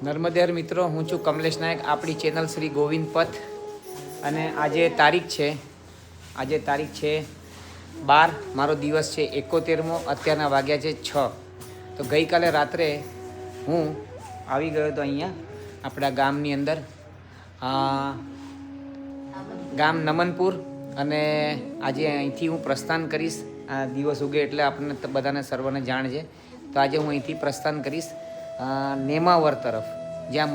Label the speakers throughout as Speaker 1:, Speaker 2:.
Speaker 1: નર્મદેર મિત્રો, હું છું કમલેશ નાયક, આપણી ચેનલ શ્રી ગોવિંદ પથ. અને આજે તારીખ છે 12, મારો દિવસ છે 71મો. અત્યારના વાગ્યા છે 6. તો ગઈકાલે રાત્રે હું આવી ગયો હતો અહીંયા આપણા ગામની અંદર, ગામ નમનપુર. અને આજે અહીંથી હું પ્રસ્થાન કરીશ. આ દિવસ ઉગે એટલે આપણને બધાને સર્વને જાણ છે. તો આજે હું અહીંથી પ્રસ્થાન કરીશ નેમાવર તરફ, જ્યાં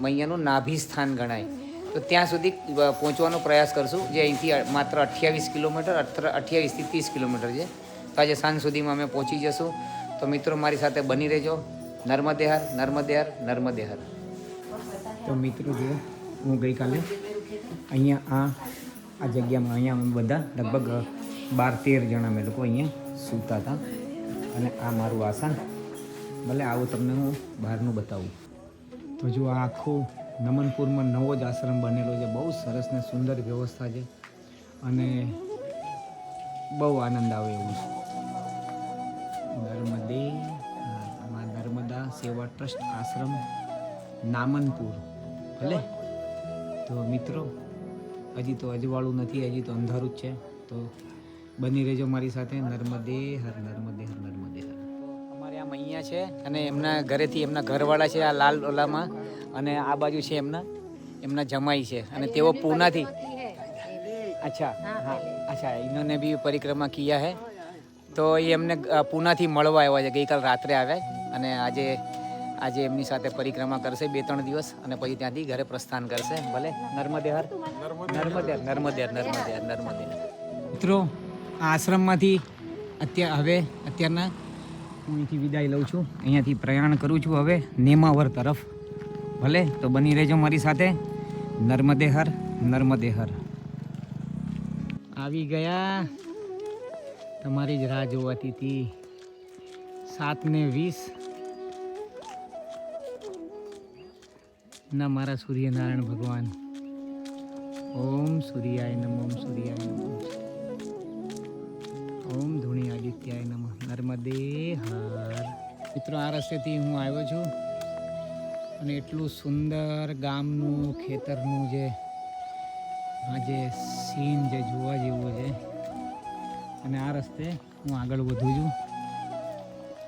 Speaker 1: મૈયાનું નાભી સ્થાન ગણાય. તો ત્યાં સુધી પહોંચવાનો પ્રયાસ કરશું, જે અહીંથી માત્ર 28 કિલોમીટર, 28થી 30 કિલોમીટર છે. તો આજે સાંજ સુધીમાં અમે પહોંચી જશું. તો મિત્રો, મારી સાથે બની રહેજો. નર્મદે હર, નર્મદે હર, નર્મદે હર. તો મિત્રો જુઓ, હું ગઈકાલે અહીંયા આ જગ્યામાં અહીંયા અમે બધા લગભગ 12-13 જણા અમે લોકો અહીંયા સૂતા હતા. અને આ મારું આસન, ભલે આવું તમને હું બહારનું બતાવું. તો જો આ આખું નમનપુરમાં નવો જ આશ્રમ બનેલો છે. બહુ સરસ ને સુંદર વ્યવસ્થા છે અને બહુ આનંદ આવે એવું છે. નર્મદા સેવા ટ્રસ્ટ આશ્રમ નામનપુર. ભલે તો મિત્રો, હજી તો અજવાળું નથી, હજી તો અંધારું જ છે. તો બની રહેજો મારી સાથે. નર્મદે હર, નર્મદે હર, નર્મદે હર. અમારે આ મૈયા છે અને એમના ઘરેથી એમના ઘરવાળા છે આ લાલ ઓલામાં, અને આ બાજુ છે એમના જમાઈ છે. અને તેઓ પૂનાથી, અચ્છા હા, અચ્છા, ઇन्होंने भी પરિક્રમા કિયા હે. તો એ એમને પૂનાથી મળવા આવ્યા છે. ગઈકાલ રાત્રે આવ્યા અને આજે એમની સાથે પરિક્રમા કરશે 2-3 દિવસ, અને પછી ત્યાંથી ઘરે પ્રસ્થાન કરશે. ભલે નર્મદે હર, નર્મદે હર, નર્મદે હર, નર્મદે હર, નર્મદે હર. મિત્રો, આ આશ્રમમાંથી અત્યારના હું અહીંથી વિદાય લઉં છું. અહીંયાથી પ્રયાણ કરું છું હવે નેમાવર તરફ. ભલે તો બની રહેજો મારી સાથે. નર્મદે હર, નર્મદે હર. આવી ગયા, તમારી જ રાહ જોવાતી હતી. 7:20 ના મારા સૂર્યનારાયણ ભગવાન. ઓમ સૂર્યાય નમઃ, ઓમ સૂર્યાય નમઃ, ઓમ ધૂણી આદિત્યાય નમઃ. નર્મદે હર. મિત્રો, આ રસ્તેથી હું આવ્યો છું અને એટલું સુંદર ગામનું, ખેતરનું જે સીન જે જોવા જેવું છે. અને આ રસ્તે હું આગળ વધું છું.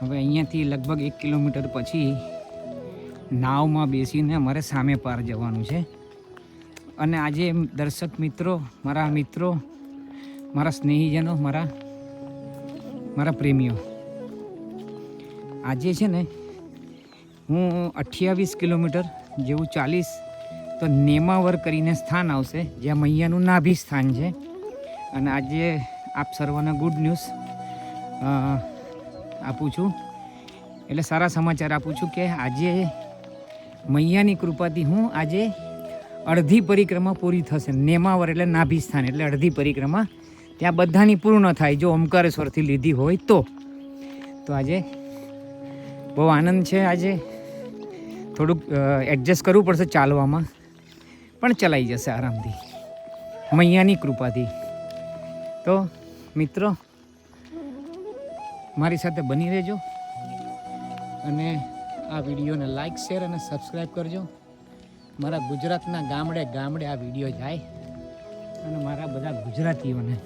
Speaker 1: હવે અહીંયાથી લગભગ 1 કિલોમીટર પછી નાવમાં બેસીને અમારે સામે પાર જવાનું છે. અને આજે દર્શક મિત્રો, મારા સ્નેહીજનો, મારા પ્રેમીઓ, આજે છે ને હું 28 કિલોમીટર જેવું ચાલીશ તો નેમાવર કરીને સ્થાન આવશે, જ્યાં મૈયાનું નાભી સ્થાન છે. અને આજે આપ સર્વને ગુડ ન્યૂઝ આપું છું, એટલે સારા સમાચાર આપું છું કે આજે મૈયાની કૃપાથી હું આજે અડધી પરિક્રમા પૂરી થશે. નેમાવર એટલે નાભી સ્થાન, એટલે અડધી પરિક્રમા ત્યાં બધાની પૂર્ણ થાય, જો ઓમકારેશ્વરથી લીધી હોય તો આજે બહુ આનંદ છે. આજે થોડુંક એડજસ્ટ કરવું પડશે ચાલવામાં, પણ ચલાઈ જશે આરામથી મૈયાની કૃપાથી. તો મિત્રો, મારી સાથે બની રહેજો અને આ વિડીયોને લાઈક, શેર અને સબસ્ક્રાઈબ કરજો. મારા ગુજરાતના ગામડે ગામડે આ વિડીયો જાય અને મારા બધા ગુજરાતીઓને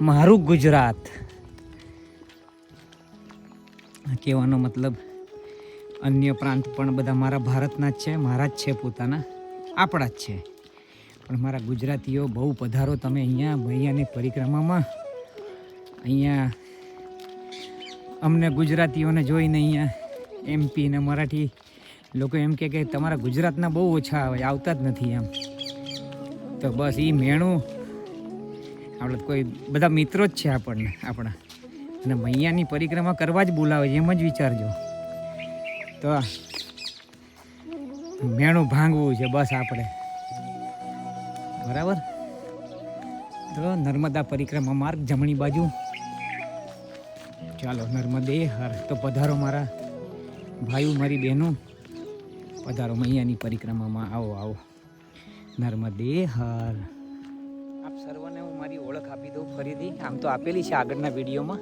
Speaker 1: મારું ગુજરાત કહેવાનો મતલબ, અન્ય પ્રાંત પણ બધા મારા ભારતના જ છે, મારા જ છે, પોતાના આપણા જ છે. પણ મારા ગુજરાતીઓ બહુ પધારો તમે અહીંયા મૈયાની પરિક્રમામાં. અહીંયા અમને ગુજરાતીઓને જોઈને અહીંયા MP ને મરાઠી લોકો એમ કે તમારા ગુજરાતના બહુ ઓછા આવે, આવતા જ નથી એમ. તો બસ એ મેણું આપણે કોઈ બધા મિત્રો જ છે આપણા, અને મૈયાની પરિક્રમા કરવા જ બોલાવે છે, એમ જ વિચારજો. તો મેણું ભાંગવું છે બસ આપણે, બરાબર. તો નર્મદા પરિક્રમા માર્ગ જમણી બાજુ. ચાલો, નર્મદે હર. તો પધારો મારા ભાઈઓ, મારી બહેનો, પધારો મૈયાની પરિક્રમામાં. આવો. નર્મદે હર. આપ સર્વને હું મારી ઓળખ આપી દઉં ફરીથી. આમ તો આપેલી છે આગળના વિડીયોમાં,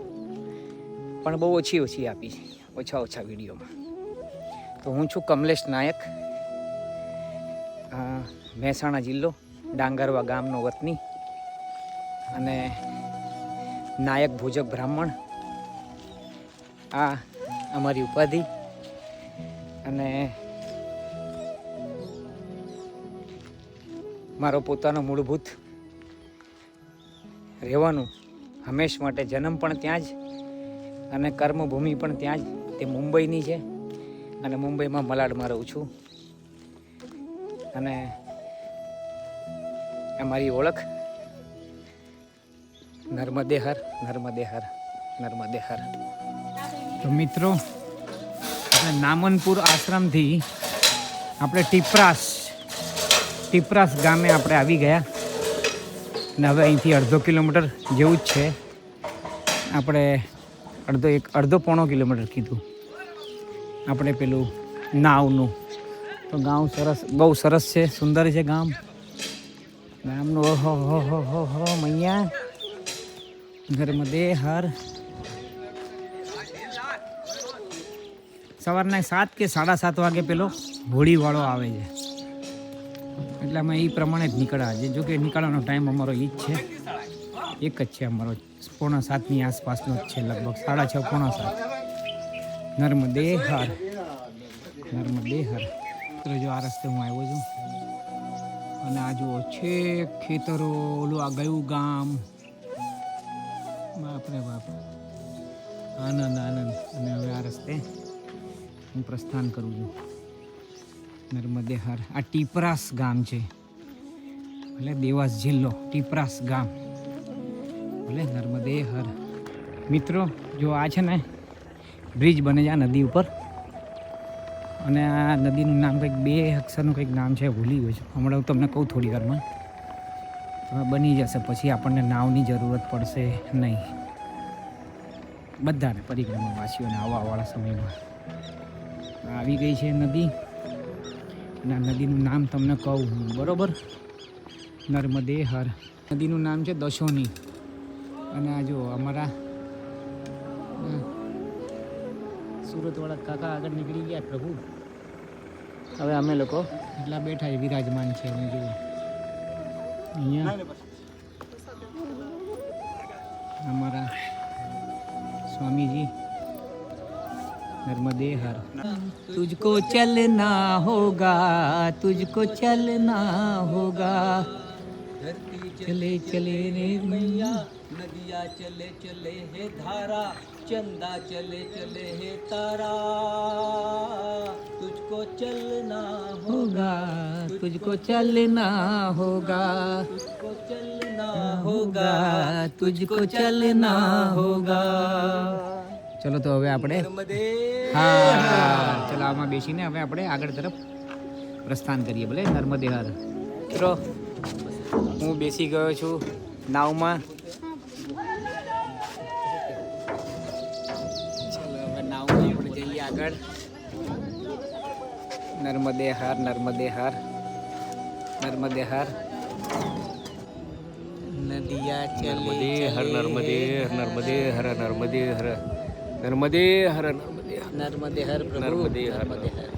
Speaker 1: પણ બહુ ઓછી આપી છે, ઓછા વિડીયોમાં. તો હું છું કમલેશ નાયક, મહેસાણા જિલ્લો, ડાંગરવા ગામનો વતની અને નાયક ભોજક બ્રાહ્મણ. આ અમારી ઉપાધિ. અને મારો પોતાનો મૂળભૂત રહેવાનું હંમેશ માટે, જન્મ પણ ત્યાં જ અને કર્મભૂમિ પણ ત્યાં જ, તે મુંબઈની છે અને મુંબઈમાં મલાડમાં રહું છું. અને અમારી ઓળખ નર્મદે હર, નર્મદે હર, નર્મદે હર. તો મિત્રો, આપણે નામનપુર આશ્રમથી આપણે ટીપરાસ ગામે આપણે આવી ગયા અને હવે અહીંથી અડધો કિલોમીટર જેવું જ છે. આપણે અડધો પોણો કિલોમીટર કીધું આપણે પેલું નાવનું. તો ગામ બહુ સરસ છે, સુંદર છે ગામનું. ઓહો મૈયા, નર્મદે હર. સવારના 7 કે 7:30 વાગે પેલો હોળીવાળો આવે છે, એટલે અમે એ પ્રમાણે જ નીકળ્યા છે. જોકે નીકળવાનો ટાઈમ અમારો એ જ છે, એક જ છે અમારો, 6:45ની આસપાસનો જ છે, લગભગ 6:30 પોણા 7. નર્મદે હર, નર્મદે હર. જો આ રસ્તે હું આવ્યો છું અને આ જુઓ છે ખેતરો, ઓલું આ ગયું ગામ. બાપરે બાપ, આનંદ. અને હવે આ રસ્તે હું પ્રસ્થાન કરું છું. નર્મદે હર. આ ટીપરાસ ગામ છે, ભલે દેવાસ જિલ્લો, ટીપરાસ ગામ, ભલે નર્મદે હર. મિત્રો, જો આ છે ને બ્રિજ બને છે આ નદી ઉપર, અને આ નદીનું નામ કંઈક 2 અક્ષરનું કંઈક નામ છે, ભૂલી ગયો છું. હમણાં હું તમને કહું થોડી વારમાં. બની જશે, પછી આપણને નાવની જરૂરત પડશે નહીં, બધાને પરિક્રમાવાસીઓને આવવાવાળા સમયમાં. આવી ગઈ છે નદી, અને આ નદીનું નામ તમને કહું બરોબર, નર્મદે હર. નદીનું નામ છે દશોની. અને આ જો અમારા સુરતવાળા કાકા આગળ નીકળી ગયા પ્રભુ. હવે અમે લોકો એટલા બેઠા છે, વિરાજમાન છે. અમે જો અહીંયા અમારા સ્વામીજી, नर्मदे हर. तुझको चलना होगा, तुझको चलना होगा. धरती चले चले रे मैया, नदिया चले चले है धारा, चंदा चले चले है तारा. तुझको चलना होगा, तुझको चलना होगा, तुझको चलना होगा, तुझको चलना होगा. ચલો તો હવે આપણે ચલો આમાં બેસીને હવે આપણે આગળ તરફ પ્રસ્થાન કરીએ. ભલે નર્મદે હર. મિત્રો, હું બેસી ગયો છું નાવમાં. ચલો હવે નાવમાં આપણે જઈએ આગળ. નર્મદે હર, નર્મદે હર, નર્મદે હર. નદિયા ચલે હર, નર્મદે નર્મદે હર, નર્મદે હર, नर्मदे हर, नर्मदे हर, नर्मदे हर, नर्मदे हर.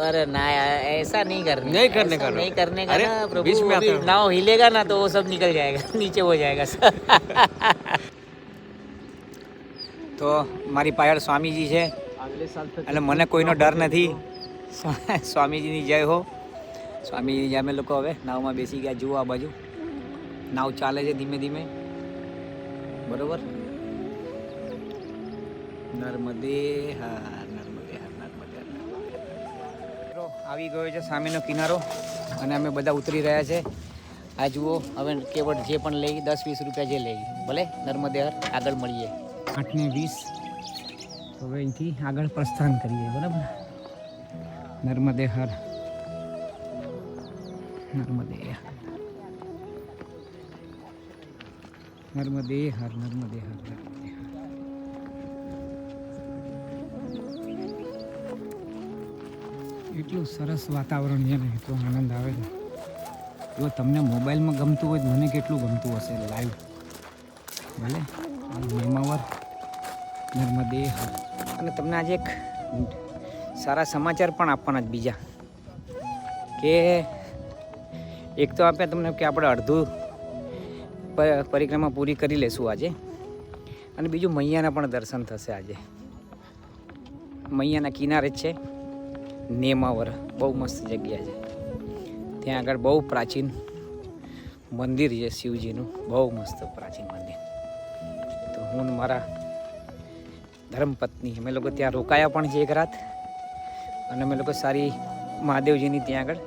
Speaker 1: अरे ना, ऐसा नहीं करने का, नहीं करने का ना प्रभु. बीच में अभी नाव हिलेगा ना तो वो सब निकल जाएगा, नीचे हो जाएगा. તો મારી પાછળ સ્વામીજી છે, એટલે મને કોઈનો ડર નથી. સ્વામીજીની જય હો. સ્વામીજીની જય. અમે લોકો હવે નાવમાં બેસી ગયા. જુઓ આ બાજુ નાવ ચાલે છે ધીમે ધીમે, બરોબર. નર્મદે હર, નર્મદે હર, નર્મદે હર. આવી ગયો છે સામેનો કિનારો અને અમે બધા ઉતરી રહ્યા છે. આ જુઓ, હવે કેવળ જે પણ લઈ 10-20 રૂપિયા જે લઈ, ભલે નર્મદે હર. આગળ મળીએ 8:20. હવે અહીંથી આગળ પ્રસ્થાન કરીએ, બરાબર. નર્મદે હર, નર્મદે હર, નર્મદે હર, નર્મદે હર. એટલું સરસ વાતાવરણ છે ને, એટલો આનંદ આવે છે. જો તમને મોબાઈલમાં ગમતું હોય તો મને કેટલું ગમતું હશે લાઈવ. ભલે નેમાવર, નર્મદે હર. અને તમને આજે એક સારા સમાચાર પણ આપવાના જ બીજા કે એક તો આપ્યા તમને કે આપણે અડધું પરિક્રમા પૂરી કરી લેશું આજે, અને બીજું મૈયાના પણ દર્શન થશે આજે. મૈયાના કિનારે જ છે નેમાવર, બહુ મસ્ત જગ્યા છે. ત્યાં આગળ બહુ પ્રાચીન મંદિર છે શિવજીનું, બહુ મસ્ત પ્રાચીન મંદિર. તો હું મારા ધર્મપત્ની અમે લોકો ત્યાં રોકાયા પણ છે એક રાત, અને અમે લોકો સારી મહાદેવજીની ત્યાં આગળ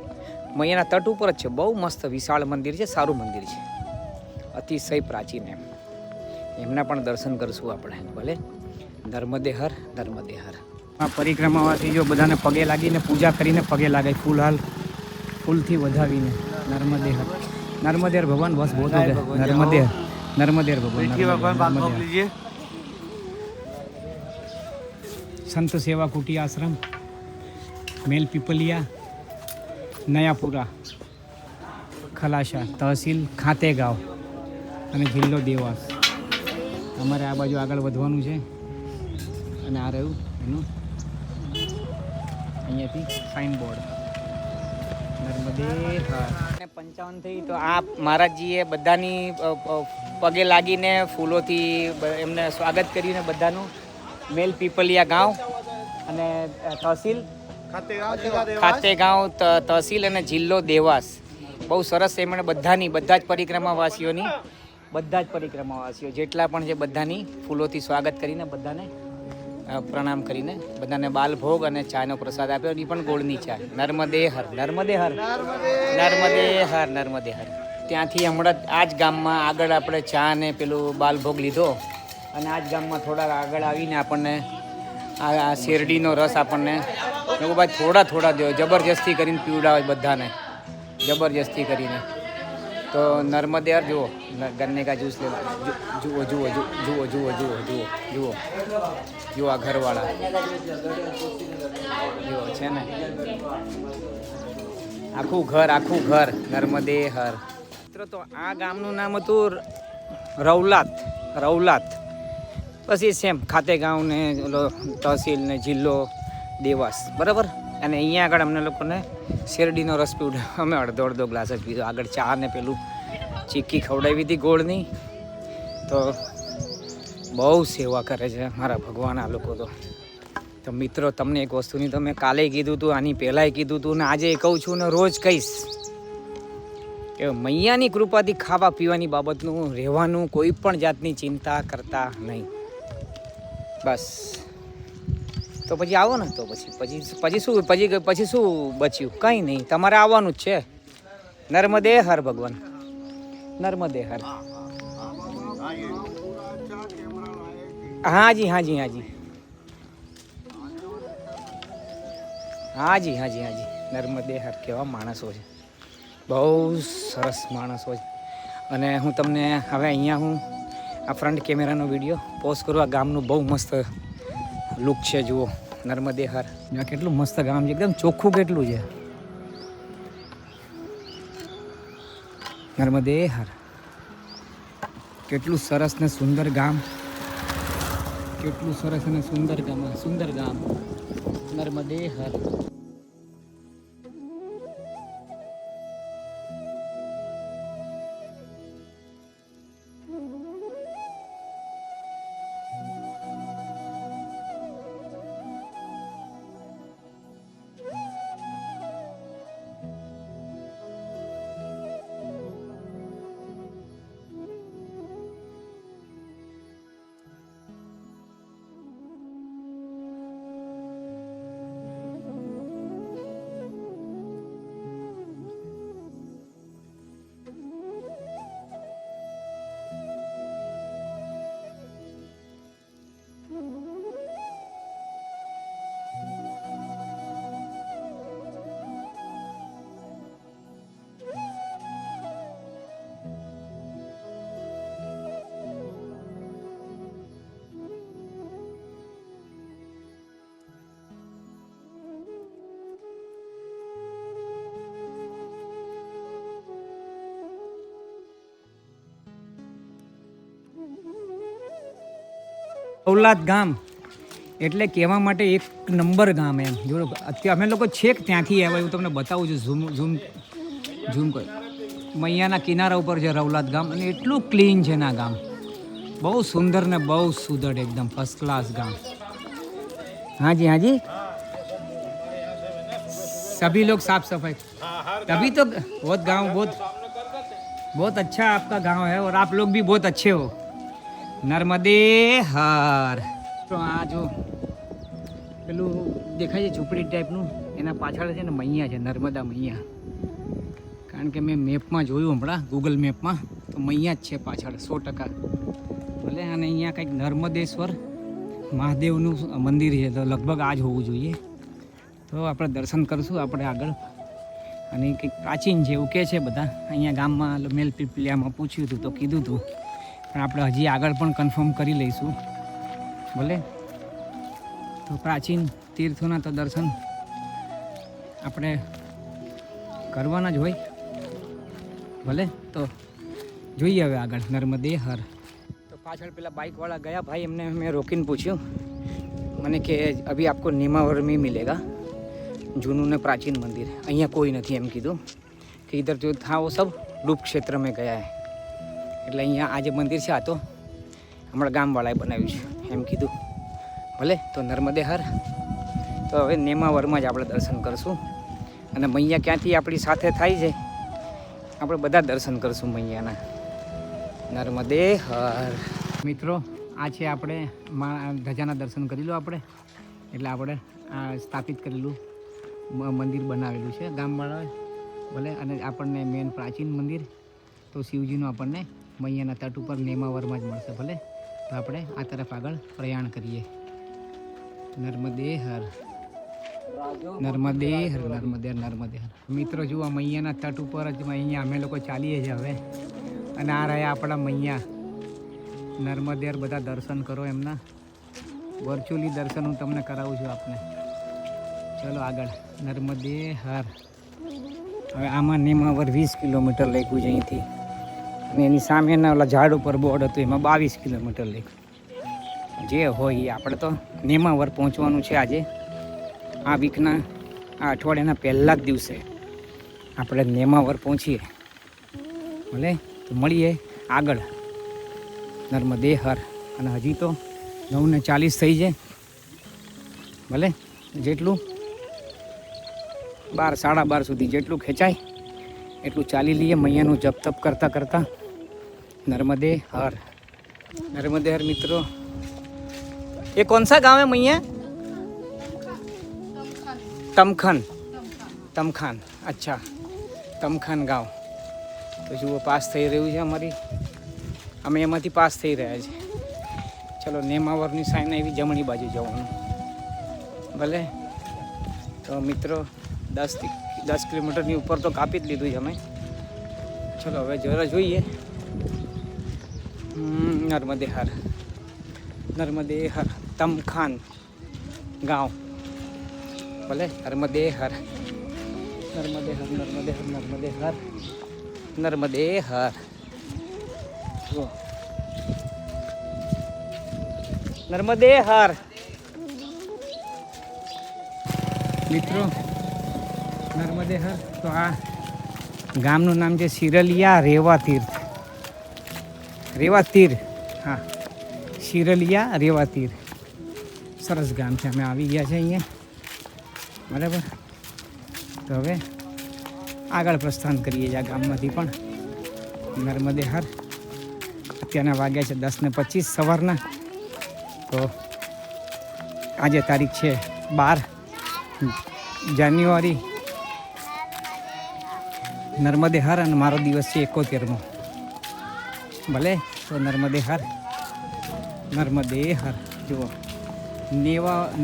Speaker 1: મૈયાના તટ ઉપર જ છે. બહુ મસ્ત વિશાળ મંદિર છે, સારું મંદિર છે, અતિશય પ્રાચીન એમના પણ દર્શન કરીશું આપણે. ભલે નર્મદે હર, નર્મદે હર. આ પરિક્રમાવાથી જો બધાને પગે લાગીને પૂજા કરીને પગે લાગે, ફૂલથી વધાવીને નર્મદે હર, नर्मदे हर भगवान. बस बहुत हो गया. नर्मदे हर, नर्मदे हर भगवान. संत सेवा कुटी आश्रम, मेल पिपलिया, नयापुरा, खलाशा, तहसील खातेगांव અને જિલ્લો દેવાસ. અમારે આ બાજુ આગળ વધવાનું છે, અને આ રહ્યું એનું અહીંયાથી સાઇન બોર્ડ નર્મદે હર. 55 થઈ તો આ મહારાજજીએ બધાની પગે લાગીને ફૂલોથી એમને સ્વાગત કરીને બધાનું. મેલ પીપલિયા ગાંવ અને તહસીલ ખાતેગાંવ, તહસીલ અને જિલ્લો દેવાસ. બહુ સરસ એમણે બધા જ પરિક્રમાવાસીઓ જેટલા પણ છે બધાની ફૂલોથી સ્વાગત કરીને બધાને પ્રણામ કરીને બધાને બાલભોગ અને ચાનો પ્રસાદ આપ્યો. એ પણ ગોળની ચા. નર્મદે હર, નર્મદે હર, નર્મદે હર, નર્મદે હર. ત્યાંથી હમણાં આ જ ગામમાં આગળ આપણે ચા અને પેલું બાલભોગ લીધો, અને આ જ ગામમાં થોડા આગળ આવીને આપણને આ શેરડીનો રસ આપણને ભાઈ થોડા દો, જબરજસ્તી કરીને પીવડાવે બધાને, જબરજસ્તી કરીને. તો નર્મદે હર જુઓ, ગન્ને કા જૂસ લે, જુઓ જુઓ જુઓ જુઓ જુઓ જુઓ જુઓ જુઓ જુઓ આ ઘરવાળા જુઓ છે ને, આખું ઘર નર્મદે હર. મિત્રો તો આ ગામનું નામ હતું રૌલાત. પછી સેમ ખાતેગાંવ ને તહસીલ ને જિલ્લો દેવાસ, બરાબર. અને અહીંયા આગળ અમને લોકોને શેરડીનો રસ પીવડાવ્યો. અમે અડધો ગ્લાસ જ પીધો. આગળ ચા ને પેલું ચીક્કી ખવડાવી હતી ગોળની. તો બહુ સેવા કરે છે મારા ભગવાન આ લોકો તો મિત્રો તમને એક વસ્તુની તો મેં કાલે કીધું હતું, આની પહેલાંય કીધું હતું, ને આજે કહું છું ને રોજ કહીશ કે મૈયાની કૃપાથી ખાવા પીવાની બાબતનું રહેવાનું, કોઈ પણ જાતની ચિંતા કરતા નહીં. બસ તો પછી આવો ને, તો પછી શું બચ્યું? કંઈ નહીં, તમારે આવવાનું જ છે. નર્મદે હર ભગવાન, નર્મદે હર. હાજી નર્મદે હર. કેવા માણસો છે, બહુ સરસ માણસો છે. અને હું તમને હવે અહીંયા આ ફ્રન્ટ કેમેરાનો વિડીયો પોસ્ટ કરું. આ ગામનું બહુ મસ્ત લુક છે, જુઓ. નર્મદે હર. કેટલું મસ્ત ગામ છે, એકદમ ચોખ્ખું કેટલું છે. નર્મદે હર. કેટલું સરસ ને સુંદર ગામ, કેટલું સરસ અને સુંદર ગામ. નર્મદે હર. ઔલાદ ગામ એટલે કહેવા માટે એક નંબર ગામ એમ. જો અત્યારે અમે લોકો છેક ત્યાંથી આવ્યા એવું તમને બતાવું છું. ઝૂમ કર મૈયાના કિનારા ઉપર છે રવલાત ગામ, અને એટલું ક્લીન છે ના ગામ, બહુ સુંદર ને બહુ સુદઢ, एकदम फर्स्ट क्लास गांव. हाँ जी, हाँ जी, सभी लोग साफ सफाई, तभी तो बहुत गांव बहुत अच्छा आपका गांव है, और आप लोग भी बहुत अच्छे हो. नर्मदे हर. તો આ જો પેલું દેખાય છે ઝૂંપડી ટાઈપનું, એના પાછળ છે ને મૈયા છે, નર્મદા મૈયા. કારણ કે મેં મેપમાં જોયું હમણાં, ગૂગલ મેપમાં, તો મૈયા જ છે પાછળ 100%. ભલે અને અહીંયા કંઈક નર્મદેશ્વર મહાદેવનું મંદિર છે, તો લગભગ આ જ હોવું જોઈએ. તો આપણે દર્શન કરીશું આપણે આગળ. અને કંઈક પ્રાચીન છે એવું કહે છે બધા. અહીંયા ગામમાં મેલ પીપલિયામાં પૂછ્યું હતું તો કીધું હતું, પણ આપણે હજી આગળ પણ કન્ફર્મ કરી લઈશું. ભલે તો પ્રાચીન તીર્થોના તો દર્શન આપણે કરવાના જ હોય. ભલે તો જોઈએ હવે આગળ. નર્મદે હર. તો પાછળ પેલા બાઇકવાળા ગયા ભાઈ, એમને મેં રોકીને પૂછ્યું, મને કે અભી આપકો નેમાવર में मिलेगा જૂનું ને પ્રાચીન મંદિર, અહીંયા કોઈ નથી એમ કીધું. કે ઇધર જો થા વો સબ ડૂબ ક્ષેત્ર में ગયા હે. એટલે અહીંયા આ જે મંદિર છે આ તો હમણાં ગામવાળાએ બનાવ્યું છે એમ કીધું. ભલે તો નર્મદે હર. તો હવે નેમાવરમાં જ આપણે દર્શન કરશું. અને મૈયા ક્યાંથી આપણી સાથે થાય છે, આપણે બધા દર્શન કરશું મૈયાના. નર્મદે હર. મિત્રો આ છે આપણે ધજાના દર્શન કરી લો આપણે. એટલે આપણે આ સ્થાપિત કરેલું મંદિર બનાવેલું છે ગામવાળાએ. ભલે અને આપણને મેન પ્રાચીન મંદિર તો શિવજીનું આપણને મૈયાના તટ ઉપર નેમાવરમાં જ મળશે. ભલે તો આપણે આ તરફ આગળ પ્રયાણ કરીએ. નર્મદે હર, નર્મદે હર, નર્મદે હર, નર્મદે હર. મિત્રો જુઓ મૈયાના તટ ઉપર જ અહીંયા અમે લોકો ચાલીએ છીએ હવે. અને આ રહ્યા આપણા મૈયા. નર્મદે હર. બધા દર્શન કરો એમના. વર્ચ્યુઅલી દર્શન હું તમને કરાવું છું આપને. ચલો આગળ. નર્મદે હર. હવે આમાં નેમાવર 20 કિલોમીટર લખ્યું છે અહીંથી. અને એની સામેના ઓલા ઝાડ ઉપર બોર્ડ હતું, એમાં 22 કિલોમીટર લખ્યું. જે હોય એ આપણે તો નેમાવર પહોંચવાનું છે આજે. આ વીકના આ અઠવાડિયાના પહેલા જ દિવસે આપણે નેમાવર પહોંચીએ. ભલે તો મળીએ આગળ. નર્મદે હર. અને હજી તો 9:40 થઈ છે. ભલે જેટલું 12, 12:30 સુધી જેટલું ખેંચાય એટલું ચાલી લઈએ મૈયાનું જપ તપ કરતાં કરતાં. नर्मदे हर. नर्मदे हर मित्रों. ये कौन सा गांव है मैया? तमखन. तमखान. अच्छा, तमखान गांव. तो जो पास થઈ રહ્યું છે અમારી, અમે એમાંથી પાસ થઈ રહ્યા છે. ચલો નેમાવરની સાઈન આવી, જમણી બાજુ જવાનું. ભલે તો મિત્રો 10 કિલોમીટરની ઉપર તો કાપી જ લીધું છે અમે. ચલો હવે જરા જોઈએ. नर्मदे हर. नर्मदे हर. तमखान गांव. भले नर्मदे हर. नर्मदे हर, नर्मदे हर, नर्मदे हर, नर्मदे हर. नर्मदे हर. મિત્રો નર્મદે હર. તો આ ગામનું નામ છે શિરલિયા રેવા તીર્થ. રેવા તીર, હા, શિરલિયા રેવા તીર. સરસ ગામ છે. અમે આવી ગયા છે અહીંયા. બરાબર. તો હવે આગળ પ્રસ્થાન કરીએ છીએ આ ગામમાંથી પણ. નર્મદે હર. અત્યારના વાગ્યા છે 10:25 સવારના. તો આજે તારીખ છે 12 જાન્યુઆરી. નર્મદે હર. અને મારો દિવસ છે 71મો. ભલે તો નર્મદે હર. નર્મદે હર. જુઓ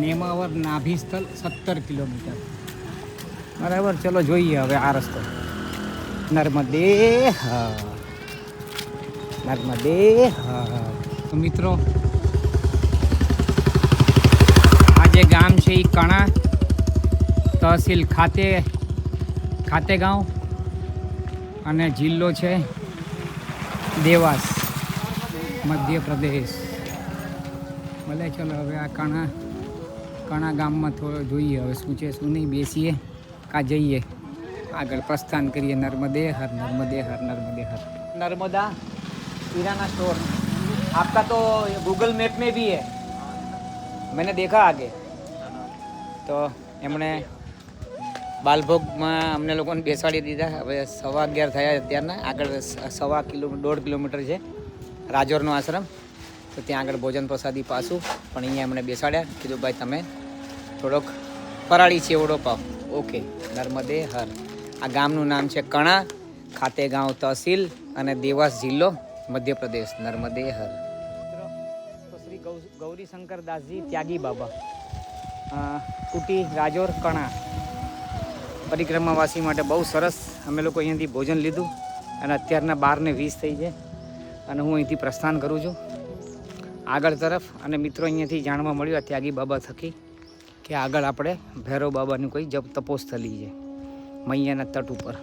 Speaker 1: નેમાવર નાભી સ્થળ 17 કિલોમીટર. બરાબર. ચલો જોઈએ હવે આ રસ્તો. નર્મદે હર. નર્મદે હર. તો મિત્રો આ જે ગામ છે એ કણા તહસીલ ખાતેગાંવ અને જિલ્લો છે દેવાસ, મધ્ય પ્રદેશ. ભલે ચલો હવે આ કાણા કણા ગામમાં થોડો જોઈએ હવે શું છે શું નહીં, બેસીએ કાં જઈએ આગળ પ્રસ્થાન કરીએ. नर्मदे हर नर्मदे हर नर्मदे हर. नर्मदा किराना स्टोर आपका तो गूगल मैप में भी है, मैंने देखा आगे. તો એમણે બાલભોગમાં અમને લોકોને બેસાડી દીધા. હવે 11:15 થયા અત્યારના. આગળ 1.5 કિલોમીટર છે રાજોરનો આશ્રમ, તો ત્યાં આગળ ભોજન પ્રસાદી પાછું. પણ અહીંયા એમણે બેસાડ્યા, કીધું ભાઈ તમે થોડોક ફરાળી ચેવડો પાવ. ઓકે. નર્મદે હર. આ ગામનું નામ છે કણા, ખાતેગાંવ તહસીલ અને દેવાસ જિલ્લો મધ્યપ્રદેશ. નર્મદે હર. તો શ્રી ગૌરી શંકર દાસજી ત્યાગી બાબા, કુટી રાજોર કણા પરિક્રમાવાસી માટે બહુ સરસ. અમે લોકો અહીંયાથી ભોજન લીધું અને અત્યારના 12:20 થઈ છે અને હું અહીંથી પ્રસ્થાન કરું છું આગળ તરફ. અને મિત્રો અહીંયાથી જાણવા મળ્યું આ ત્યાગી બાબા થકી કે આગળ આપણે ભૈરવ બાબાની કોઈ જપ તપોસ્થલી છે મૈયાના તટ ઉપર.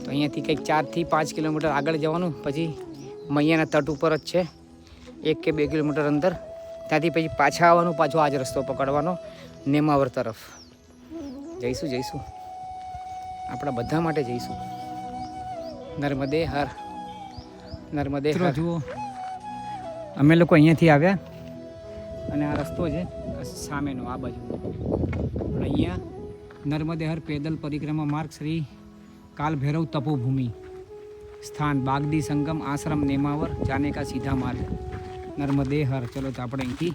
Speaker 1: તો અહીંયાથી કંઈક 4 થી 5 કિલોમીટર આગળ જવાનું, પછી મૈયાના તટ ઉપર જ છે 1 કે 2 કિલોમીટર અંદર. ત્યાંથી પછી પાછા આવવાનું, પાછો આ જ રસ્તો પકડવાનો નેમાવર તરફ. જઈશું આપણા બધા માટે જઈશું. નર્મદે હર. નર્મદે હર. જુઓ અમે લોકો અહીંયાથી આવ્યા અને આ રસ્તો છે સામેનો આ બાજુ. અહીંયા નર્મદે હર પેદલ પરિક્રમા માર્ગ શ્રી કાલ ભૈરવ તપોભૂમિ સ્થાન બાગદી સંગમ આશ્રમ નેમાવર જાને કા સીધા માર્ગ. નર્મદે હર. ચલો તો આપણે અહીંથી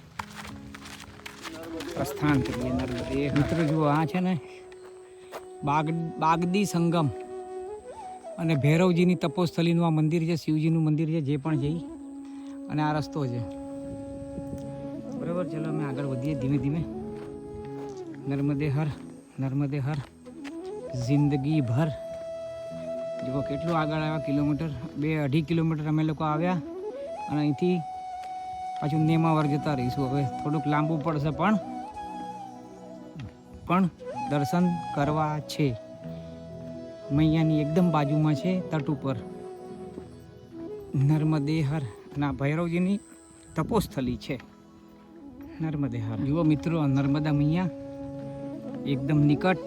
Speaker 1: પ્રસ્થાન કરીએ. નર્મદે મિત્રો જુઓ આ છે ને બાગદી સંગમ અને ભૈરવજીની તપોસ્થલીનું આ મંદિર છે, શિવજીનું મંદિર છે જે પણ છે. અને આ રસ્તો છે બરાબર. ચલો અમે આગળ વધીએ ધીમે ધીમે. નર્મદે હર. નર્મદે હર. જિંદગી ભર. જુઓ કેટલું આગળ આવ્યા, કિલોમીટર 2-2.5 કિલોમીટર અમે લોકો આવ્યા અને અહીંથી પાછું નેમાવર જતા રહીશું. હવે થોડુંક લાંબુ પડશે પણ દર્શન કરવા છે. મૈયાની એકદમ બાજુમાં છે તટ ઉપર નર્મદે હર. અને ભૈરવજીની તપોસ્થલી છે નર્મદે હર. જુઓ મિત્રો નર્મદા મૈયા એકદમ નિકટ.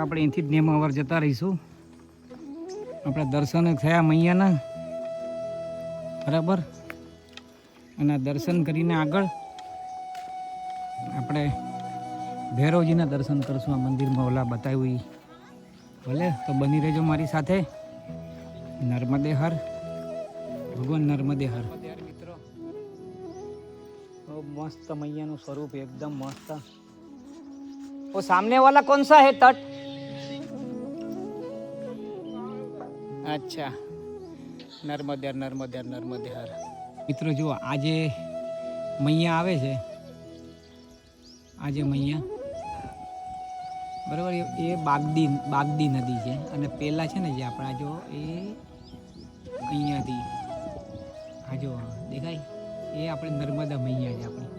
Speaker 1: આપણે અહીંથી જ નેમાવર જતા રહીશું. આપણા દર્શન થયા મૈયાના બરાબર. અને દર્શન કરીને આગળ આપણે ભૈરવજીના દર્શન કરશું આ મંદિરમાં ઓલા બતાવ્યું એ. ભલે તો બની રહેજો મારી સાથે. નર્મદે હર. ભગવાન નર્મદે હર. મિત્રો મસ્ત મૈયાનું સ્વરૂપ એકદમ મસ્ત. वो सामने वाला कौन सा है तट? अच्छा. નર્મદે હર. નર્મદે હર. નર્મદે હર. મિત્રો જુઓ આજે મૈયા આવે છે, આજે મૈયા બરાબર એ બાગદી નદી છે. અને પેલા છે ને જે આપણા જો એ અહીંયાથી આ જો દેખાય એ આપણે નર્મદા મૈયા છે આપણી,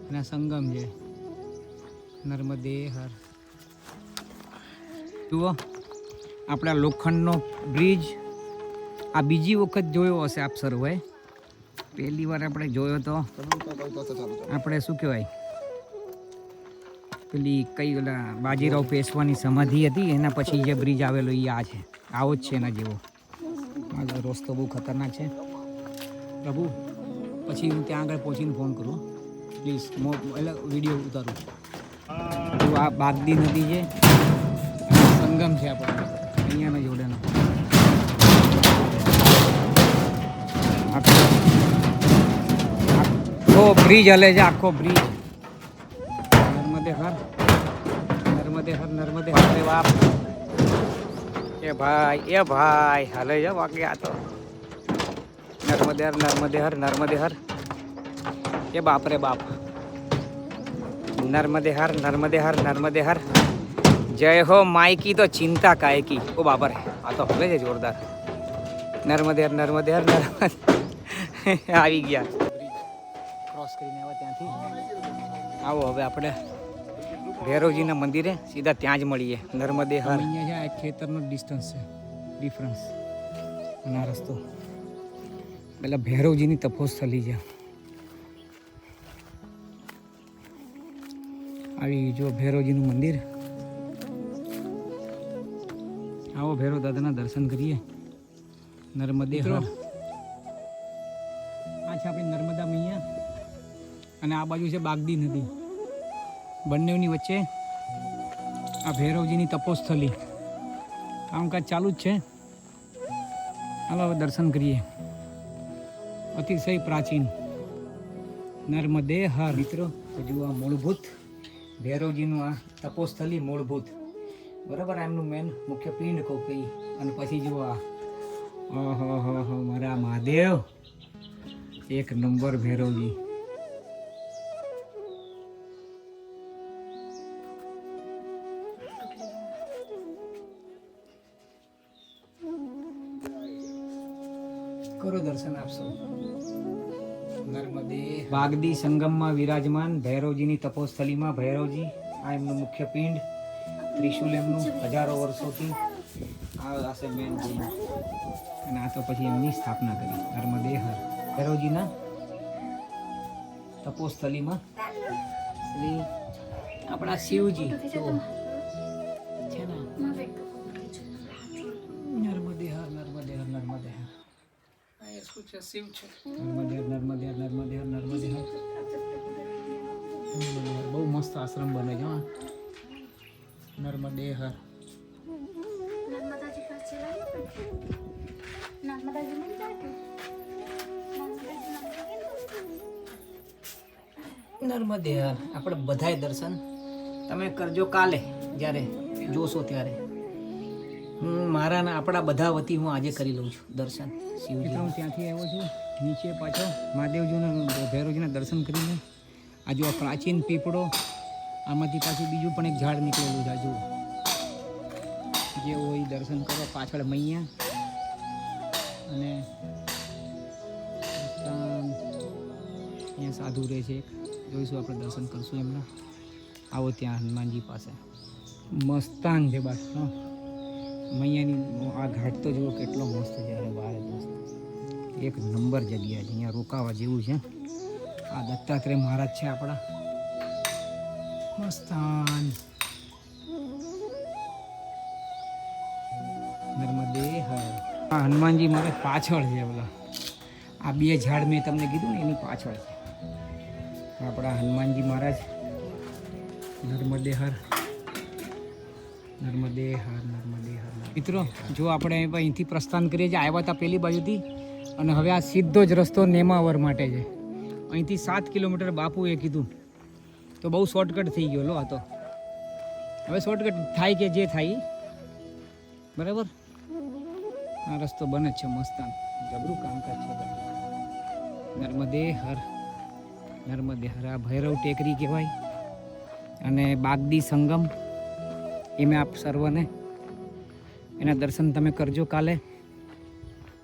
Speaker 1: અને સંગમ છે નર્મદે હર. જુઓ આપણા લોખંડનો બ્રિજ આ બીજી વખત જોયો હશે આપ સર્વે. પહેલી વાર આપણે જોયો તો આપણે શું કહેવાય પેલી કઈ ઓલા બાજીરાવ પેશવાની સમાધિ હતી એના પછી જે બ્રિજ આવેલો એ આ છે, આવો જ છે એના જેવો. આ રસ્તો બહુ ખતરનાક છે પ્રભુ. પછી હું ત્યાં આગળ પહોંચીને ફોન કરું પ્લીઝ, એટલે વિડીયો ઉતારું. આ બાગદી નદી છે, સંગમ છે આપણો અહીંયાના જોડેનો. આખો બ્રિજ હલે છે, આખો બ્રિજ. નર્મદે હર. નર્મદે હર. નર્મદે હર. રે બાપ એ ભાઈ હલે છે બાકી આ તો. નર્મદે હર. નર્મદે હર. નર્મદે હર. એ બાપ રે બાપ. नर्मदे हर. नर्मदे हर. नर्मदे हर. जय हो माई की तो चिंता काय की. ओ बाबर आ तो हले છે જોરદાર. નર્મદે હર. નર્મદે હર. નર્મદે આવી ગયા ક્રોસ કરીને આવ્યા ત્યાંથી. આવો હવે આપણે ભૈરવજીના મંદિરે સીધા ત્યાં જ મળીએ. નર્મદે હર. અહીંયા છે એક ખેતરનો ડિસ્ટન્સ છે, ડિફરન્સ. અને આ રસ્તો પેલા ભૈરવજીની તપોસ્થલી છે. આવી જો ભૈરવજીનું મંદિર. આવો ભૈરવ દાદાના દર્શન કરીએ. નર્મદે હર. આ છે આપણી નર્મદા મૈયા અને આ બાજુ છે બાગદી નદી. બંનેની વચ્ચે આ ભૈરવજીની તપોસ્થલી. કામકાજ ચાલુ જ છે. ચાલો હવે દર્શન કરીએ. અતિશય પ્રાચીન નર્મદે હર. મિત્રો તો જુઓ આ મૂળભૂત ભૈરવજીનું આ તપોસ્થલી મૂળભૂત બરાબર. એમનું મેન મુખ્ય પિંડ કહું કઈ. અને પછી જુઓ આ ઓહો મારા મહાદેવ, એક નંબર ભૈરવજી. કરો દર્શન આપશો. નર્મદે વાગદી સંગમમાં વિરાજમાન ભૈરવજીની તપોસ્થલીમાં ભૈરવજી આ એમનું મુખ્ય પિંડ. ત્રિશુલ એમનું હજારો વર્ષોથી આ છે મેન પિંડ. અને આ તો પછી એમની સ્થાપના કરી. નર્મદે હર. ભૈરવજીના તપોસ્થલીમાં શ્રી આપણા શિવજી તો છે ને. નર્મદે હર, નર્મદે હર, નર્મદે હર. શું છે? શિવ છે. નર્મદે હર, નર્મદે હર, નર્મદે હર, નર્મદે હર. બહુ મસ્ત આશ્રમ બને છે. નર્મદે હર. નર્મદે હર. આપણે બધાય દર્શન તમે કરજો કાલે જ્યારે જોશો ત્યારે. હું મારા ને આપણા બધા વતી હું આજે કરી લઉં છું દર્શન શિવજી. હું ત્યાંથી આવ્યો છું નીચે પાછો મહાદેવજીના ભૈરવજીના દર્શન કરીને. આ જો પ્રાચીન પીપળો, આમાંથી પાછું બીજું પણ એક ઝાડ નીકળેલું છે. જુઓ જે હોય દર્શન કરો. પાછળ મૈયા અને અહીંયા સાધુ રહે છે. જોઈશું આપણે દર્શન કરશું એમના. આવો ત્યાં હનુમાનજી પાસે મસ્તાન છે બસ. મૈયાની આ ઘાટ તો જુઓ કેટલો મસ્ત છે. અરે બારે મસ્ત, એક નંબર જગ્યા છે. અહીંયા રોકાવા જેવું છે. આ દત્તાત્રેય મહારાજ છે આપણા. મસ્તાન. નર્મદે હર. આ હનુમાનજી મારે પાછળ છે. બોલા આ બે ઝાડ મેં તમને કીધું ને એની પાછળ છે આપણા હનુમાનજી મહારાજ. નર્મદે હર, નર્મદે હર, નર્મદે હર. મિત્રો જો આપણે અહીંથી પ્રસ્થાન કરીએ છીએ, આવ્યા હતા પેલી બાજુથી, અને હવે આ સીધો જ રસ્તો નેમાવર માટે છે. અહીંથી 7 કિલોમીટર બાપુએ કીધું, તો બહુ શોર્ટકટ થઈ ગયો લો. આ તો હવે શોર્ટકટ થાય કે જે થાય બરાબર. આ રસ્તો બને જ છે મસ્તાન. જબરું કામકાજ છે. નર્મદે હર, નર્મદે હર. આ ભૈરવ ટેકરી કહેવાય અને બાગદી સંગમ. એમાં આપ સર્વને એના દર્શન તમે કરજો કાલે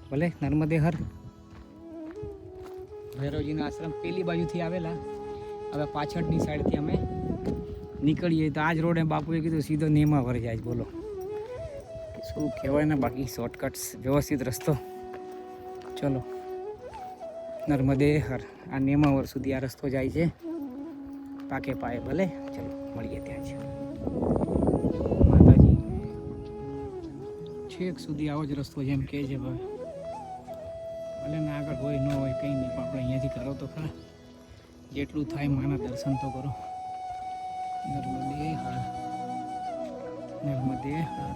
Speaker 1: ભલે. નર્મદે હર. ભૈરવજીનો આશ્રમ પેલી બાજુથી આવેલા. હવે પાછળની સાઈડથી અમે નીકળીએ તો આ જ રોડે બાપુએ કીધું સીધો નેમાવર જાય. બોલો શું કહેવાય ને. બાકી શોર્ટકટ્સ વ્યવસ્થિત રસ્તો. ચલો નર્મદે હર. આ નેમાવર સુધી આ રસ્તો જાય છે પાકે પાયે. ભલે ચલો મળીએ ત્યાં જ. માતાજી છેક સુધી આવો જ રસ્તો જેમ કહે છે ભાઈ. ભલે ને આગળ હોય ન હોય કંઈ નહીં, પણ આપણે અહીંયાથી કરો તો ખરા. જેટલું થાય માના દર્શન તો કરો. નર્મદે હર, નર્મદે હર.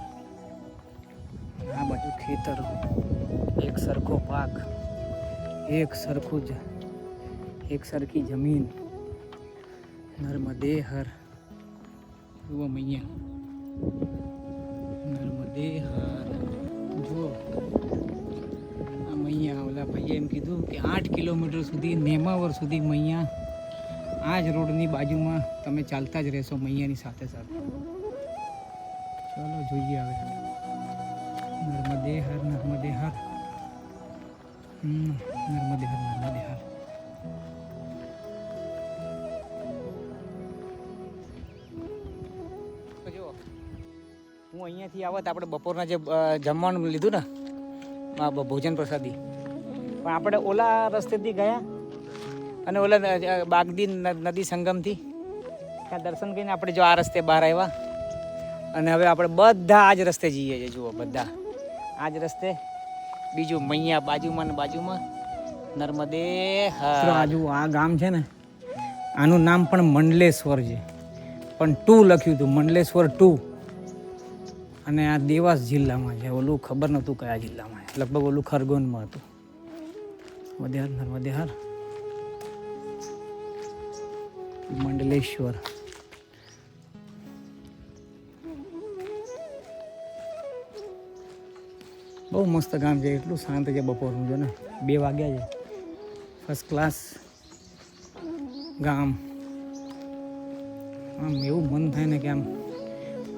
Speaker 1: આ બાજુ ખેતરો, એક સરખો પાક, એક સરખું જ એક સરખી જમીન. નર્મદે હર. જુઓ મૈયા. નર્મદે હર. જુઓ આ મૈયા. ઓલા ભાઈએ એમ કીધું કે 8 કિલોમીટર સુધી નેમાવર સુધી મૈયા આ જ રોડની બાજુમાં તમે ચાલતા જ રહેશો મૈયાની સાથે સાથે. ચલો જોઈએ હવે. નર્મદે હર, નર્મદે હર. નર્મદે હર, નર્મદે હર. જો હું અહીંયાથી આવત આપણે બપોરના જે જમવાનું લીધું ને ભોજન પ્રસાદી, પણ આપણે ઓલા રસ્તેથી ગયા અને ઓલા બાગદી નદી સંગમથી ત્યાં દર્શન કરીને આપણે જો આ રસ્તે બહાર આવ્યા અને હવે આપણે બધા આ જ રસ્તે જઈએ છીએ. જુઓ બધા આ જ રસ્તે. બીજું મૈયા બાજુમાં ને બાજુમાં નર્મદે. હા આ ગામ છે ને, આનું નામ પણ મંડલેશ્વર છે, પણ 2 લખ્યું હતું, મંડલેશ્વર 2. અને આ દેવાસ જિલ્લામાં છે. ઓલું ખબર નહોતું કયા જિલ્લામાં, લગભગ ઓલું ખરગોનમાં હતું. નર્મદે હર મંડલેશ્વર. બહુ મસ્ત ગામ છે, એટલું શાંત છે. બપોરનું જો ને 2 વાગ્યા છે. ફર્સ્ટ ક્લાસ ગામ. આમ એવું મન થાય ને કે આમ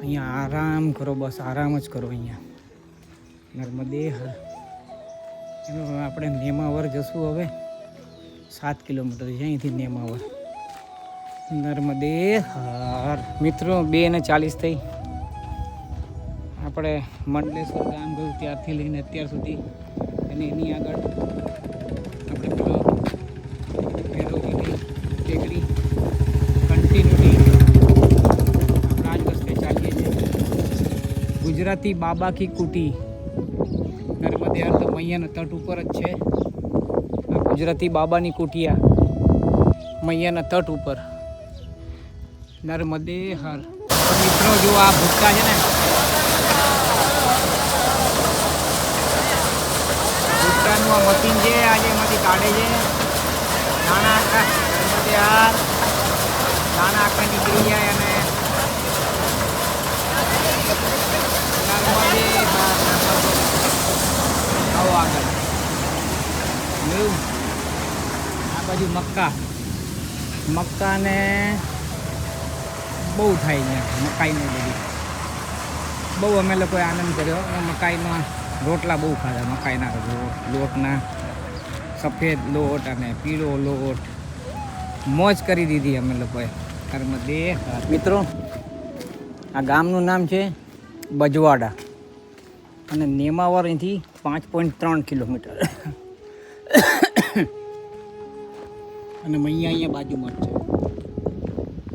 Speaker 1: અહીંયા આરામ કરો, બસ આરામ જ કરો અહીંયા. નર્મદે હર. આપણે નેમાવર જશું હવે. 7 કિલોમીટર છે અહીંથી નેમાવર. નર્મદે હર. મિત્રો 2:40 થઈ. આપણે મંડલેશ્વર ગામ ગયું ત્યારથી લઈને અત્યાર સુધી, અને એની આગળ આપણે પેલો ભૈરવજીની ટેકરી કન્ટિન્યુટી આપણે આ જ રસ્તે ચાલીએ છીએ. ગુજરાતી બાબા કી કુટી. નર્મદે હર તો મૈયાના તટ ઉપર જ છે. ગુજરાતી બાબાની કુટિયા મૈયાના તટ ઉપર. નર્મદે હર. મિત્રો જો આ ભૂક્કા છે ને, ભૂક્કાનું આ મશીન છે, આજે એમાંથી કાઢે છે નાના આખા. નર્મદે હર. નાના આખા નીકળી જાય અને નર્મદે હર. આવો આગળ. આ બાજુ મક્કા ને બહુ થાય અહીંયા. મકાઈનું બધું બહુ અમે લોકોએ આનંદ કર્યો. મકાઈના રોટલા બહુ ખાધા. મકાઈના લોટના સફેદ લોટ અને પીળો લોટ મોજ કરી દીધી અમે લોકોએ. નર્મદે હર. મિત્રો આ ગામનું નામ છે બજવાડા અને નેમાવર અહીંથી 5.3 કિલોમીટર. અને અહીંયા બાજુમાં જ છે.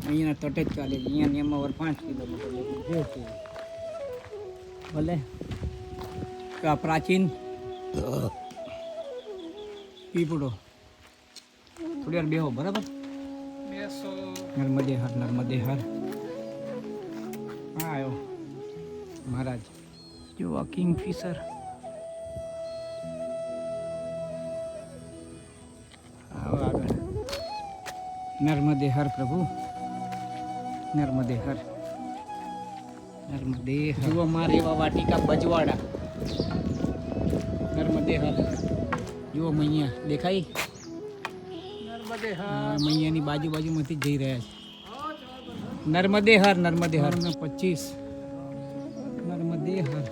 Speaker 1: અહીંયાના તટે જ ચાલે છે. અહીંયા નેમાવર 5 કિલોમીટર જે છે ભલે. આ પ્રાચીન પીપળો. થોડી વાર બેહો, બરાબર? નર્મદે હર. નર્મદે હર. હા આવ્યો મહારાજ. જો આ કિંગફિશર. આવો આગળ. નર્મદે હર પ્રભુ. નર્મદે હર. નર્મદે હર. જુઓ મારે એવા વાટિકા બજવાડા. નર્મદે હર. જુઓ મૈયા દેખાય. નર્મદે હર. મૈયાની બાજુમાંથી જ જઈ રહ્યા છે. નર્મદે હર. નર્મદે હર. 25. નર્મદે હર.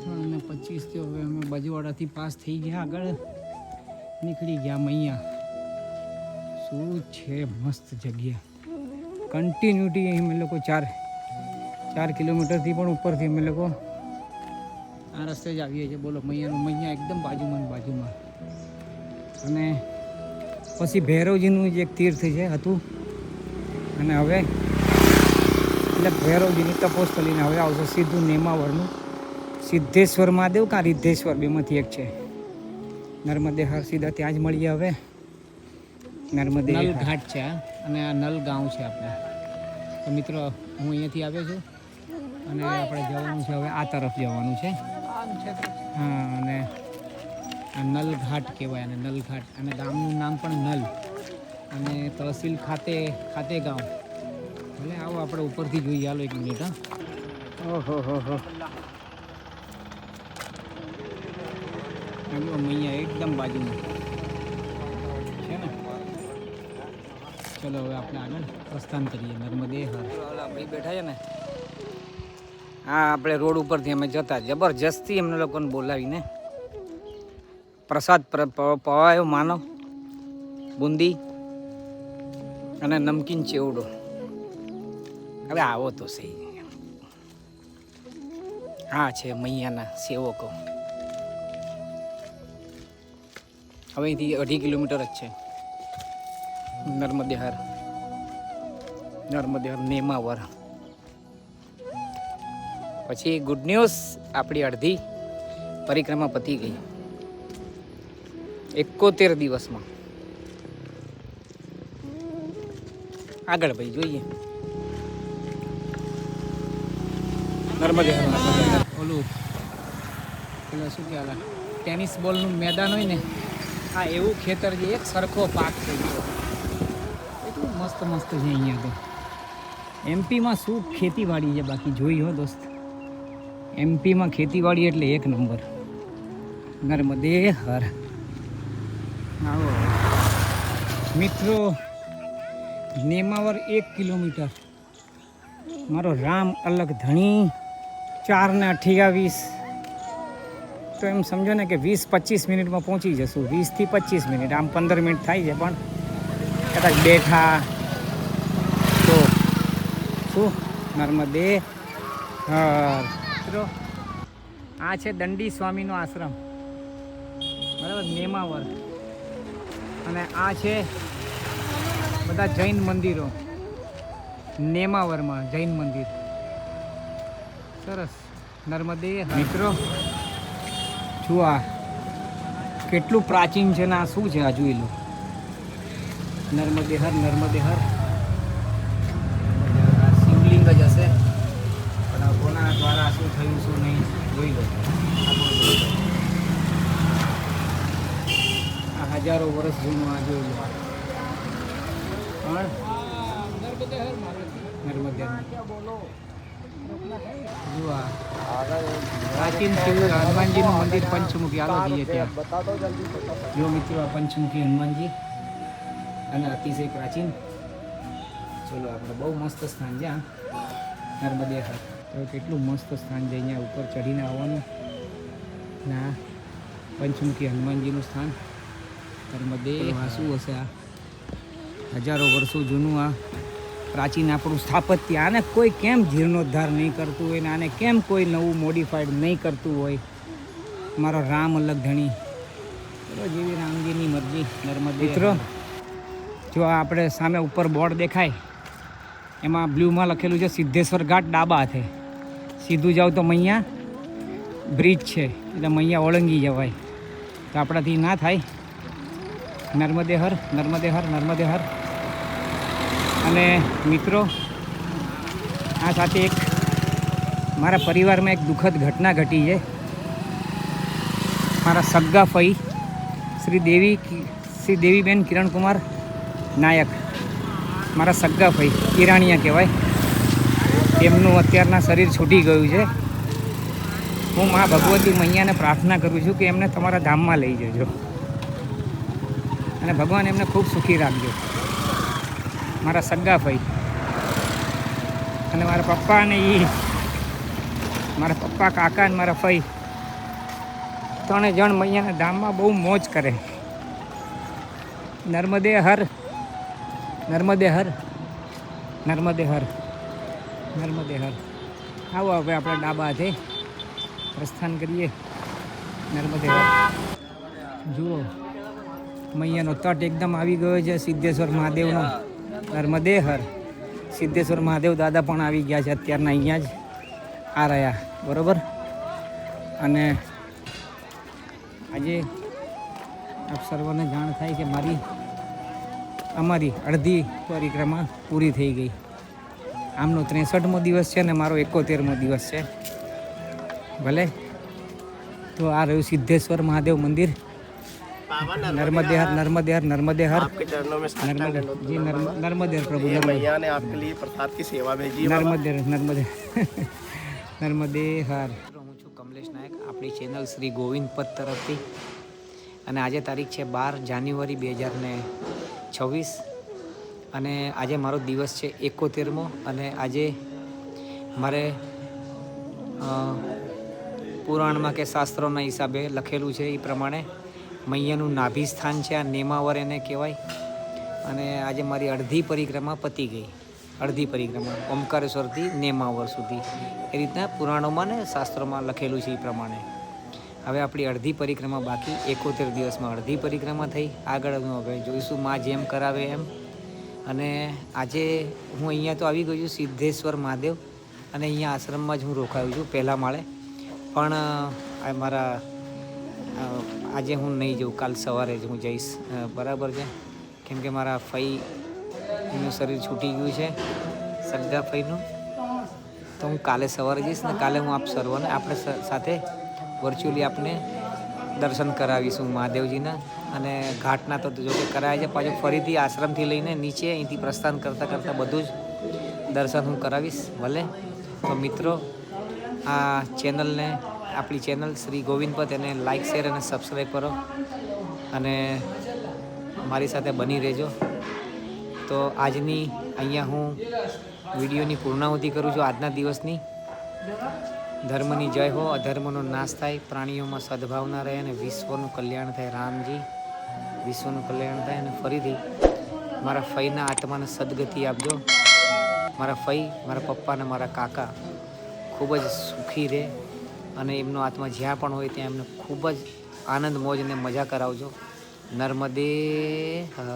Speaker 1: 25 તો હવે અમે બજવાડાથી પાસ થઈ ગયા, આગળ નીકળી ગયા મૈયા. શું છે મસ્ત જગ્યા. કન્ટિન્યુટી અમે લોકો 4 કિલોમીટરથી પણ ઉપરથી અમે લોકો આ રસ્તે જ આવીએ છીએ. બોલો મૈયા એકદમ બાજુમાં. અને પછી ભૈરવજીનું જ એક તીર્થ છે હતું, અને હવે એટલે ભૈરવજીની તપોસ્થલીને હવે આવશે સીધું નેમાવરનું સિદ્ધેશ્વર મહાદેવ કાં રિદ્ધેશ્વર, બેમાંથી એક છે. નર્મદે હર સીધા ત્યાં જ મળીએ હવે. નર્મદે નલ ઘાટ છે અને આ નલ ગાંવ છે આપણે. તો મિત્રો હું અહીંયાથી આવ્યો છું અને આપણે જવાનું છે હવે આ તરફ જવાનું છે. હા, અને આ નલ ઘાટ કહેવાય. અને નલ ઘાટ અને ગામનું નામ પણ નલ, અને તહસીલ ખાતે ગાંવ. ભલે આવો આપણે ઉપરથી જોઈએ. હાલો 1 મિનિટ. હા, ઓહો. મૈયા એકદમ બાજુમાં છે ને. ચલો હવે આપણે આગળ પ્રસ્થાન કરીએ. નર્મદે હર. ભાઈ બેઠા છે ને, હા, આપણે રોડ ઉપરથી અમે જતા જબરજસ્તી એમને લોકોને બોલાવીને પ્રસાદ પવાયો, માનો બુંદી અને નમકીન ચેવડો. હવે આવો તો સહી. હા, છે મૈયાના સેવકો. હવે અહીંથી 2.5 કિલોમીટર જ છે નર્મદે હર. નર્મદે નેમાવર. પછી ગુડ ન્યૂઝ, આપણી અડધી પરિક્રમા પતી ગઈ 71 દિવસમાં. આગળ ભાઈ જોઈએ. નર્મદે ઓલું પેલું શું કહેવાય, ટેનિસ બોલનું મેદાન હોય ને, હા એવું ખેતર જે એક સરખો પાક થઈ ગયો. એટલું મસ્ત મસ્ત છે અહીંયા તો. એમપીમાં શું ખેતીવાડી છે બાકી જોઈ હો દોસ્ત. એમપીમાં ખેતીવાડી એટલે એક નંબર. નર્મદે હર. આવો મિત્રો, નેમાવર 1 કિલોમીટર. મારો રામ અલગ ધણી 4 ને 28, તો એમ સમજો ને કે 20-25 મિનિટમાં પહોંચી જશું. 20 થી 25 મિનિટ, આમ 15 મિનિટ થાય છે, પણ કદાચ બેઠા તો શું. નર્મદે હર. મિત્રો આ છે દંડી સ્વામીનો આશ્રમ, બરાબર, નેમાવર. અને આ છે બધા જૈન મંદિરો નેમાવરમાં, જૈન મંદિર સરસ. નર્મદે મિત્રો જુઓ આ કેટલું પ્રાચીન છે ને આ શું છે આ જોઈ લો. નર્મદે હર, નર્મદે હર. આ શિવલિંગ જ હશે, પણ આ કોના દ્વારા શું થયું શું નહીં જોઈ લો. આ હજારો વર્ષ જૂનું આ જોઈ લો. પણ નર્મદે જુઓ પ્રાચીન શિવ હનુમાનજીનું મંદિર પંચમુખી. આલો જઈએ ત્યાં. જો મિત્રો આ પંચમુખી હનુમાનજી, અને અતિશય પ્રાચીન. ચલો આપણે બહુ મસ્ત સ્થાન છે આ નર્મદે હર. તો કેટલું મસ્ત સ્થાન છે, અહીંયા ઉપર ચડીને આવવાનું. ના પંચમુખી હનુમાનજીનું સ્થાન નર્મદે. આ શું હશે, આ હજારો વર્ષો જૂનું આ પ્રાચીન આપણું સ્થાપત્ય. આને કોઈ કેમ જીર્ણોદ્ધાર નહીં કરતું હોય ને આને કેમ કોઈ નવું મોડિફાઈડ નહીં કરતું હોય. મારો રામ અલગ ધણી, ચલો જેવી રામજીની મરજી. નર્મદે મિત્રો જો આપણે સામે ઉપર બોર્ડ દેખાય, એમાં બ્લુમાં લખેલું છે સિદ્ધેશ્વર ઘાટ ડાબા હાથે. સીધું જાવ તો મૈયા બ્રિજ છે, એટલે મૈયા ઓળંગી જવાય. તો આપણાથી ના થાય. નર્મદે હર, નર્મદે હર, નર્મદે હર. અને મિત્રો આ સાથે એક મારા પરિવારમાં એક દુઃખદ ઘટના ઘટી છે. મારા સગ્ગા ફઈ શ્રી દેવીબેન કિરણકુમાર નાયક, મારા સગ્ગા ફઈ ઈરાણીયા કહેવાય, એમનું અત્યારના શરીર છૂટી ગયું છે. હું મા ભગવતી મૈયાને પ્રાર્થના કરું છું કે એમને તમારા ધામમાં લઈ જજો, અને ભગવાન એમને ખૂબ સુખી રાખજો. મારા સગ્ગા ફઈ અને મારા પપ્પા અને મારા પપ્પા, કાકા અને મારા ફઈ 3 જણ મૈયાના ધામમાં બહુ મોજ કરે. નર્મદે હર, નર્મદે હર, નર્મદે હર, નર્મદે હર. આવો હવે આપણે ડાબા હાથે પ્રસ્થાન કરીએ. નર્મદે હર. જુઓ મૈયાનો તટ એકદમ આવી ગયો છે સિદ્ધેશ્વર મહાદેવનો. નર્મદે હર. સિદ્ધેશ્વર મહાદેવ દાદા પણ આવી ગયા છે અત્યારના, અહીંયા જ આ રહ્યા, બરાબર. અને આજે આપ સર્વને જાણ થાય કે અમારી અડધી પરિક્રમા પૂરી થઈ ગઈ. આમનો 63મો દિવસ છે ને મારો 71મો દિવસ છે. ભલે તો આ રહ્યું સિદ્ધેશ્વર મહાદેવ મંદિર. नर्मदे हर, नर्मदे हर, नर्मदे हर. आपके चरणों में जी नर्मदे हर प्रभु. मैया ने आपके लिए प्रसाद की सेवा भेजी. नर्मदे हर, नर्मदे नर्मदे हर. હું છું કમલેશ નાયક, આપણી ચેનલ શ્રી ગોવિંદ પદ તરફથી. અને આજે તારીખ છે 12 જાન્યુઆરી 2026, અને આજે મારો દિવસ છે 71મો. અને આજે મારે પુરાણમાં કે શાસ્ત્રોના હિસાબે લખેલું છે એ પ્રમાણે મૈયાનું નાભી સ્થાન છે આ નેમાવર એને કહેવાય. અને આજે મારી અડધી પરિક્રમા પતી ગઈ. અડધી પરિક્રમા ઓમકારેશ્વરથી નેમાવર સુધી, એ રીતના પુરાણોમાં ને શાસ્ત્રોમાં લખેલું છે એ પ્રમાણે. હવે આપણી અડધી પરિક્રમા બાકી. 71 દિવસમાં અડધી પરિક્રમા થઈ. આગળ હવે જોઈશું માં જેમ કરાવે એમ. અને આજે હું અહીંયા તો આવી ગયો છું સિદ્ધેશ્વર મહાદેવ, અને અહીંયા આશ્રમમાં જ હું રોકાયો છું પહેલા માળે. પણ મારા આજે હું નહીં જઉં, કાલ સવારે જ હું જઈશ. બરાબર છે, કેમ કે મારા ફઈનું શરીર છૂટી ગયું છે, સગા ફઈનું. તો હું કાલે સવારે જઈશ ને કાલે હું આપ સર્વને આપણે સાથે વર્ચ્યુઅલી આપને દર્શન કરાવીશું મહાદેવજીના. અને ઘાટના તો જો કે કરાય છે, પાછું ફરીથી આશ્રમથી લઈને નીચે અહીંથી પ્રસ્થાન કરતાં બધું જ દર્શન હું કરાવીશ. ભલે તો મિત્રો, આ ચેનલને, આપણી ચેનલ શ્રી ગોવિંદ પત, એને લાઇક, શેર અને સબસ્ક્રાઈબ કરો અને મારી સાથે બની રહેજો. તો આજની અહીંયા હું વિડીયોની પૂર્ણાહુતિ કરું છું, આજના દિવસની. ધર્મની જય હો, અધર્મનો નાશ થાય, પ્રાણીઓમાં સદભાવના રહે અને વિશ્વનું કલ્યાણ થાય. રામજી, વિશ્વનું કલ્યાણ થાય. અને ફરીથી મારા ફઈના આત્માને સદગતિ આપજો. મારા ફઈ, મારા પપ્પા અને મારા કાકા ખૂબ જ સુખી રહે અને એમનો આત્મા જ્યાં પણ હોય ત્યાં એમને ખૂબ જ આનંદ, મોજ અને મજા કરાવજો. નર્મદે હર.